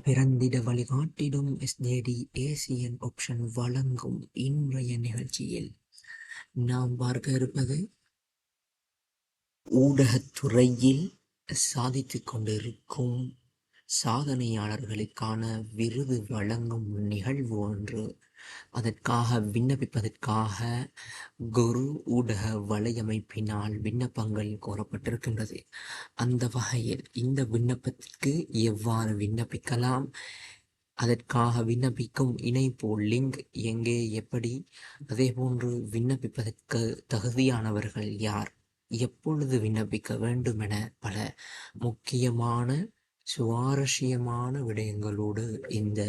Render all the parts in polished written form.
பிறந்திட வழிகாட்டிடும் SJD Asian option வழங்கும் இன்றைய நிகழ்ச்சியில் நாம் பார்க்க இருப்பது ஊடகத்துறையில் சாதித்துக் கொண்டிருக்கும் சாதனையாளர்களுக்கான விருது வழங்கும் நிகழ்வு ஒன்று. அதற்காக விண்ணப்பிப்பதற்காக குரு ஊடக வலையமைப்பினால் விண்ணப்பங்கள் கோரப்பட்டிருக்கின்றது. அந்த வகையில் இந்த விண்ணப்பத்திற்கு எவ்வாறு விண்ணப்பிக்கலாம், அதற்காக விண்ணப்பிக்கும் இணைப்பு லிங்க் எங்கே, எப்படி, அதேபோன்று விண்ணப்பிப்பதற்கு தகுதியானவர்கள் யார், எப்பொழுது விண்ணப்பிக்க வேண்டும் என பல முக்கியமான சுவாரஸ்யமான விடயங்களோடு இந்த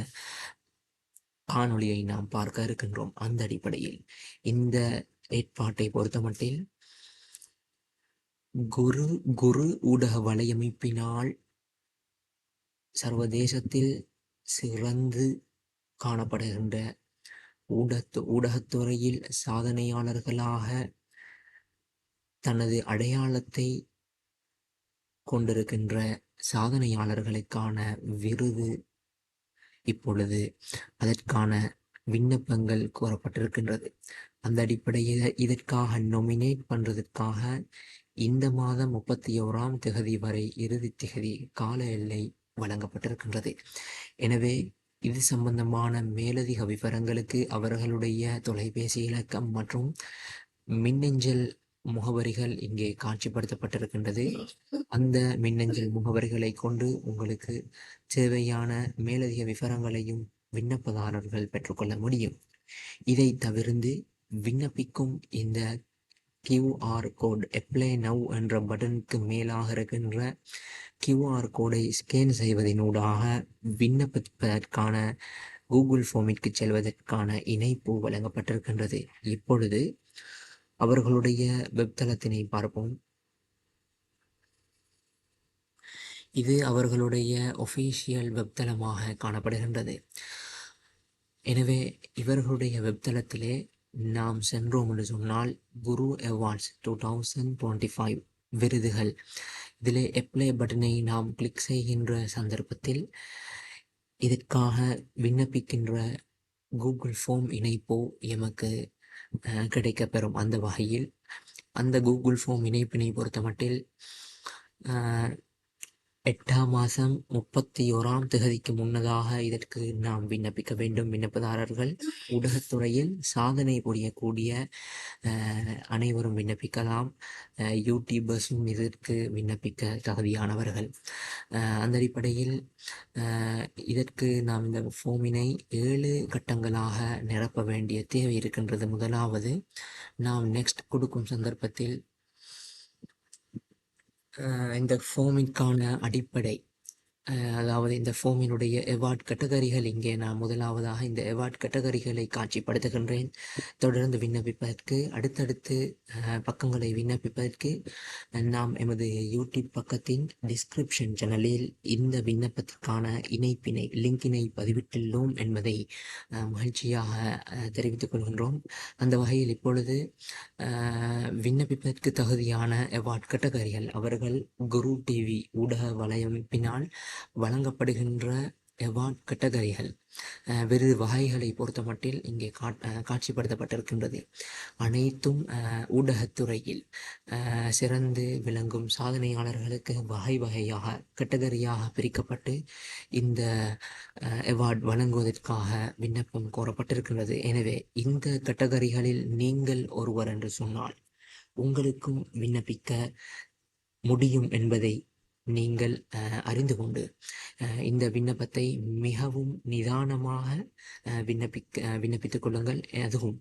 காணொளியை நாம் பார்க்க இருக்கின்றோம். அந்த அடிப்படையில் இந்த ஏற்பாட்டை பொறுத்தமட்டில் குரு ஊடக வலையமைப்பினால் சர்வதேசத்தில் சிறந்து காணப்படுகின்ற ஊடகத்துறையில் சாதனையாளர்களாக தனது அடையாளத்தை கொண்டிருக்கின்ற சாதனையாளர்களுக்கான விருது இப்பொழுது அதற்கான விண்ணப்பங்கள் கோரப்பட்டிருக்கின்றது. அந்த அடிப்படையில் இதற்காக நொமினேட் பண்றதற்காக இந்த மாதம் 31ஆம் தேதி வரை இறுதி தேதி கால எல்லை வழங்கப்பட்டிருக்கின்றது. எனவே இது சம்பந்தமான மேலதிக விவரங்களுக்கு அவர்களுடைய தொலைபேசி இலக்கம் மற்றும் மின்னஞ்சல் முகவரிகள் இங்கே காட்சிப்படுத்தப்பட்டிருக்கின்றது. அந்த மின்னஞ்சல் முகவரிகளை கொண்டு உங்களுக்கு தேவையான மேலதிக விவரங்களையும் விண்ணப்பதாரர்கள் பெற்றுக்கொள்ள முடியும். இதை தவிர்த்து விண்ணப்பிக்கும் இந்த QR கோட் அப்ளை நவ் என்ற பட்டனுக்கு மேலாக இருக்கின்ற QR கோடை ஸ்கேன் செய்வதனூடாக விண்ணப்பிப்பதற்கான கூகுள் ஃபார்மிற்கு செல்வதற்கான இணைப்பு வழங்கப்பட்டிருக்கின்றது. இப்பொழுது அவர்களுடைய வெப்தளத்தினை பார்ப்போம். இது அவர்களுடைய ஒஃபிஷியல் வெப்தளமாக காணப்படுகின்றது. எனவே இவர்களுடைய வெப்தளத்திலே நாம் சென்றோம் என்று சொன்னால் குரு அவார்ட்ஸ் 2025 விருதுகள், இதில் அப்ளை பட்டனை நாம் கிளிக் செய்கின்ற சந்தர்ப்பத்தில் இதற்காக விண்ணப்பிக்கின்ற கூகுள் ஃபார்ம் இணைப்போ எமக்கு கிடைக்கப்பெறும். அந்த வகையில் அந்த கூகுள் ஃபார்ம் இணைப்பினை பொறுத்தமட்டில் 8ஆம் மாதம் 31ஆம் தேதிக்கு முன்னதாக இதற்கு நாம் விண்ணப்பிக்க வேண்டும். விண்ணப்பதாரர்கள் ஊடகத்துறையில் சாதனை புரியக்கூடிய அனைவரும் விண்ணப்பிக்கலாம். யூடியூபர்ஸும் இதற்கு விண்ணப்பிக்க தகுதியானவர்கள். அந்த அடிப்படையில் இதற்கு நாம் இந்த ஃபார்மினை 7 கட்டங்களாக நிரப்ப வேண்டிய தேவை இருக்கின்றது. முதலாவது, நாம் நெக்ஸ்ட் கொடுக்கும் சந்தர்ப்பத்தில் இந்த ஃபார்மிற்கான அடிப்படை, அதாவது இந்த ஃபார்மினுடைய அவார்ட் கேட்டகரிகள் இங்கே நான் முதலாவதாக இந்த அவார்ட் கேட்டகரிகளை காட்சிப்படுத்துகின்றேன். தொடர்ந்து விண்ணப்பிப்பதற்கு அடுத்தடுத்து பக்கங்களை விண்ணப்பிப்பதற்கு நாம் எமது யூடியூப் பக்கத்தின் டிஸ்கிரிப்ஷன் சேனலில் இந்த விண்ணப்பத்திற்கான லிங்கினை பதிவிட்டுள்ளோம் என்பதை மகிழ்ச்சியாக தெரிவித்துக் கொள்கின்றோம். அந்த வகையில் இப்பொழுது விண்ணப்பிப்பதற்கு தகுதியான அவார்ட் கேட்டகரிகள் அவர்கள் குரு டிவி ஊடக வலையமைப்பினால் வழங்கப்படுகின்ற அவார்ட் கேட்டகரிகள் விருது வகைகளை பொறுத்தமட்டில் இங்கே காட்சிப்படுத்தப்பட்டிருக்கின்றது. அனைத்தும் ஊடகத்துறையில் சிறந்து விளங்கும் சாதனையாளர்களுக்கு வகை வகையாக கேட்டகரியாக பிரிக்கப்பட்டு இந்த அவார்ட் வழங்குவதற்காக விண்ணப்பம் கோரப்பட்டிருக்கின்றது. எனவே இந்த கேட்டகரிகளில் நீங்கள் ஒருவர் என்று சொன்னால் உங்களுக்கும் விண்ணப்பிக்க முடியும் என்பதை நீங்கள் அறிந்து கொண்டு இந்த விண்ணப்பத்தை மிகவும் நிதானமாக விண்ணப்பித்துக் கொள்ளுங்கள். அதுவும்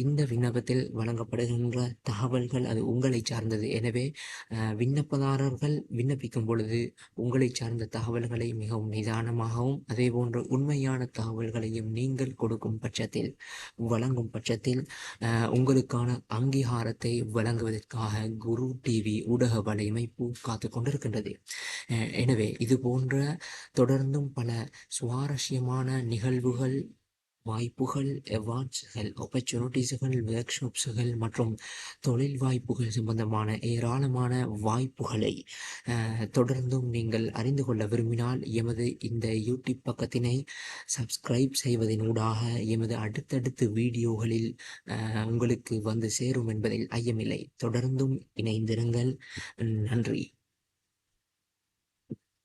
இந்த விண்ணப்பத்தில் வழங்கப்படுகின்ற தகவல்கள் அது உங்களை சார்ந்தது. எனவே விண்ணப்பதாரர்கள் விண்ணப்பிக்கும் பொழுது உங்களை சார்ந்த தகவல்களை மிகவும் நிதானமாகவும் அதே போன்று உண்மையான தகவல்களையும் நீங்கள் கொடுக்கும் பட்சத்தில் வழங்கும் பட்சத்தில் உங்களுக்கான அங்கீகாரத்தை வழங்குவதற்காக குரு டிவி ஊடக வலையமைப்பு காத்து கொண்டிருக்கின்றது. எனவே இது போன்ற தொடர்ந்தும் பல சுவாரஸ்யமான நிகழ்வுகள் வாய்ப்புகள், அவார்ட்ஸ்கள், ஆப்பர்ச்சுனிட்டிஸ்கள், ஒர்க்ஷாப்ஸ்கள் மற்றும் தொழில் வாய்ப்புகள் சம்பந்தமான ஏராளமான வாய்ப்புகளை தொடர்ந்தும் நீங்கள் அறிந்து கொள்ள விரும்பினால் எமது இந்த யூடியூப் பக்கத்தினை சப்ஸ்கிரைப் செய்வதனூடாக எமது அடுத்தடுத்த வீடியோகளில் உங்களுக்கு வந்து சேரும் என்பதில் ஐயமில்லை. தொடர்ந்தும் இணைந்திருங்கள். நன்றி.